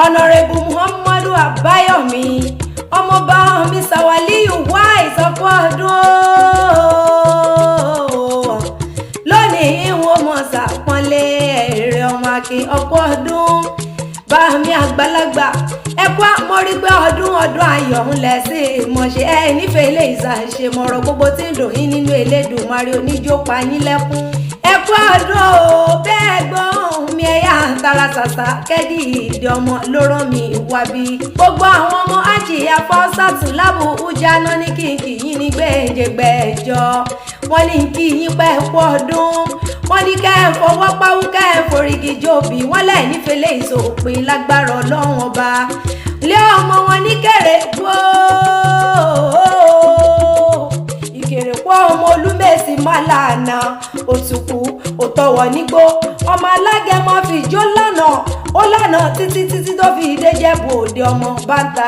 Honorable Muhammadu Abayomi ọmọọba mi Sàwálíyù wá ìsọpọ̀ ọdún lónìí wọn mọ̀ ṣàpọ́nlé èrè ọmọ akin ọ̀pọ̀ ọdún bá mi àgbàlagbà ẹkú àmọ́rígbé ọdún ayọ̀ ńlẹ̀ sí ìmọ̀ṣẹ́ ẹ nífẹ̀ẹ́ ilé ìsàṣe mọ̀rọ̀ gbogbo tí ń dùn yín nínú Elédùmarè oníjó pa yín lẹ́kún ẹkú ọdún o bẹ́ẹ̀ gbọ́n mi ẹ̀yà tara ṣàṣà kẹ́dì ìdí ọmọ ló rán mi wá bí. gbogbo àwọn ọmọ àjìyà fọ́sàtún lábù újáná ní kìkì yín ní gbèjègbèjọ wọ́n ní kí yín pẹ́ ẹkú ọdún wọ́n ní kẹ́ ẹ̀ fọwọ́ páwú kẹ́ ẹ̀ forígi jòbí wọ́n lẹ̀ nífẹ̀ẹ́ lè sòpin lágbára Ọlọ́run ọba lé ọmọ wọn ní Ìkẹrẹ̀kú Ìkẹrẹ̀kú ọmọ Olúmẹ̀sì Málànà òtùkù òtọ̀wọ̀ nígbó ọmọ Alágẹmọ fìjó lánà ó lánà títí tó fi dé Jẹ̀bú Òde ọmọ bàtà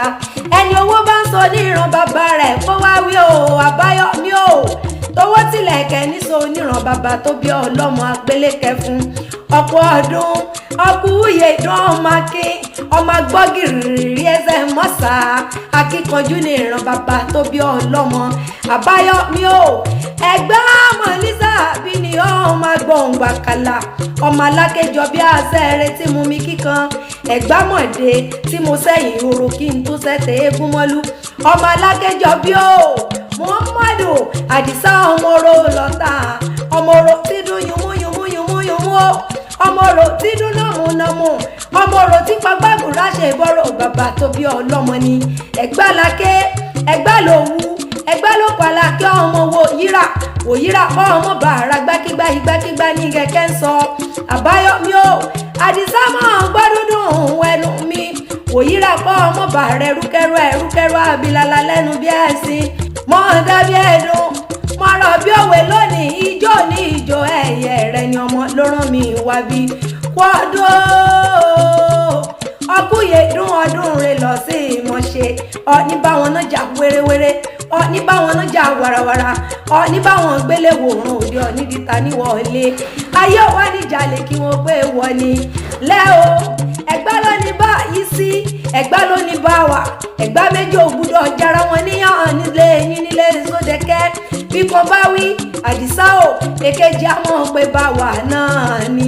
ẹni owó bá ń sọ ní ìran bàbá rẹ̀ kó wá wí o Àbáyọ̀mí o tọwọ́ tilẹ̀kẹ̀ níṣó oníran bàbá tó bí ọlọ́mọ agbélékẹ́ fún ọ̀pọ̀ ọdún ọkùnrin ìdán ọmọ akin ọmọ agbọ́gìrì ẹsẹ̀ mọ́sà akíkanjú ní ìran bàbá tó bí ọlọ́mọ Àbáyọ̀mí o ẹgbẹ́ ọmọ Lísà bí ni ọmọ agbọ̀ngbàkàlà ọmọ alákẹjọ bí àṣẹrẹ tí mú mi kíkan ẹgbàmọ̀dé tí mo sẹ́yìn ìhòòrò kí n tó sẹ́tẹ̀ eégún mọ́lú ọmọ alákẹjọ bí o Muhammadu Àdìsá ọmọọrọ lọ́tà ọmọọrọ tí dún yùmúyùmúyùmúyùmú o ọmọọrọ tí dún nàmúnàmú ọmọọrọ tí pagbágùrá ṣe bọ́rọ̀ bàbá tó bí ọlọ́mọ ni ẹgbàlákẹ́ ẹgbàlówú ẹgbàlópalákẹ́ ọmọ wòyíra kọ́ ọmọ bàrà gbákígbá igbákígbá ní kẹ̀kẹ́ ń sọ Àbáyọ̀mí o Àdìsá mọ̀ gbọ́dúndùn ẹnu mi wòyíra kọ́ ọmọ bàrà ẹrúkẹ́rú àbílálà lẹ́nu bí ẹ̀sìn mọ́ dábí ẹ̀dùn mọ́rọ̀ bí òwe lónìí ijó ní ijó ẹ̀yẹ rẹ̀ ni ọmọ ló rán mi wá bí kwọ́dọ̀ ọkùnye dún ọdún rẹ̀ lọ sí ìmọ̀ṣẹ́ ọ̀ní báwọn náà jà wéréwéré ọ̀ní báwọn náà jà wàràwàrà ọ̀ní báwọn gbélé wòrán òde ọ̀ní díta níwọ̀ọ́lé ayé wà níjàlè kí wọ́n pé wọ́n ni lẹ́ o ẹ̀gbá ló ní bá yìí sí ẹ̀gbá ló ní bá wà ẹ̀gbá méjì ògbúdọ̀ jára wọn níyàn nílé yín nílé Sódẹkẹ́ bí kò bá wí Àdìsá o èkejì àmọ́ pé bá wà náà ni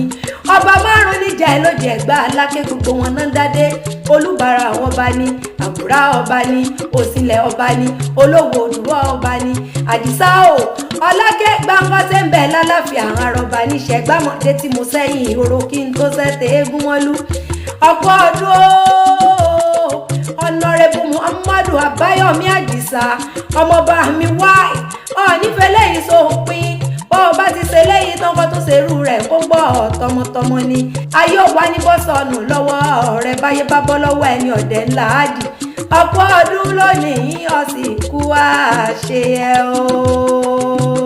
ọba márùn níjà ẹ lóde Ẹ̀gbá Aláké gbogbo wọn náà dádé Olúbàrà ọba ni Àbúrà ọba ni Òsìnlẹ̀ ọba ni Olówó Òdùwọ̀ ọba ni Àdìsá o Aláké gbàǹkọ́sẹ̀ ń bẹ̀ lálàáfíà àwọn arọba níṣẹ́ gbàmọ̀dé tí mo sẹ́yìn ìhòòrò kí n tó sẹ́tẹ̀ eégún mọ́lú ọ̀pọ̀ ọdún Honorable Muhammadu Abayomi Àdìsá ọmọọba mi wáì nífẹ̀ẹ́ lẹ́yìn sópin bọ́ ọ bá ti ṣe lẹ́yìn tọ́kọ tó ṣerú rẹ̀ kó gbọ́ tọmọtọmọ ni ayé òwá ní bọ́sọ̀nù lọ́wọ́ ọ̀rẹ́ báyé bá bọ́ lọ́wọ́ ẹni ọ̀dẹ̀ ńlá àdì ọ̀pọ̀ ọdún lónìí ọ̀sìn kú àṣeyẹ o.